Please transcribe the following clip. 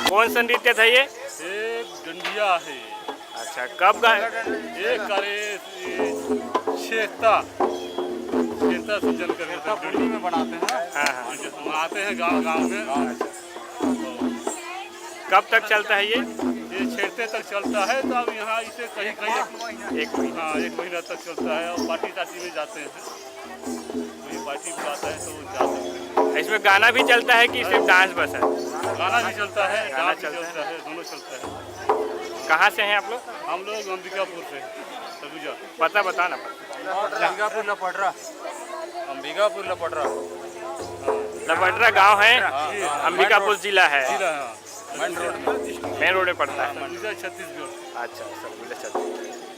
कौन सा नृत्य था ये? एक डंडिया है। अच्छा, कब गा? एक करे शेखता सीजन कर में बनाते हैं। हाँ, बनाते हैं गांव में। कब तक चलता है ये? छेड़ते तक चलता है। तो अब यहाँ इसे कहीं कहीं एक महीना। हाँ, 1 महीना तक चलता है। और पार्टी तार्टी में जाते हैं, वही पार्टी बुलाता है तो जा सकते हैं। इसमें गाना भी चलता है कि सिर्फ डांस बस है? गाना भी चलता है, गाना डांस भी चलता है, दोनों चलता है। कहाँ से हैं आप लोग? हम लोग अंबिकापुर से। पता बताना। अंबिकापुर न पड़ रहा। अंबिकापुर लपटरा लपटरा गांव है, हाँ, अंबिकापुर जिला है, जिला है, हाँ। मेन रोड में मेन रोड में पड़ता है। सरगुजा छत्तीसगढ़। अच्छा सरगुजा छत्तीसगढ़।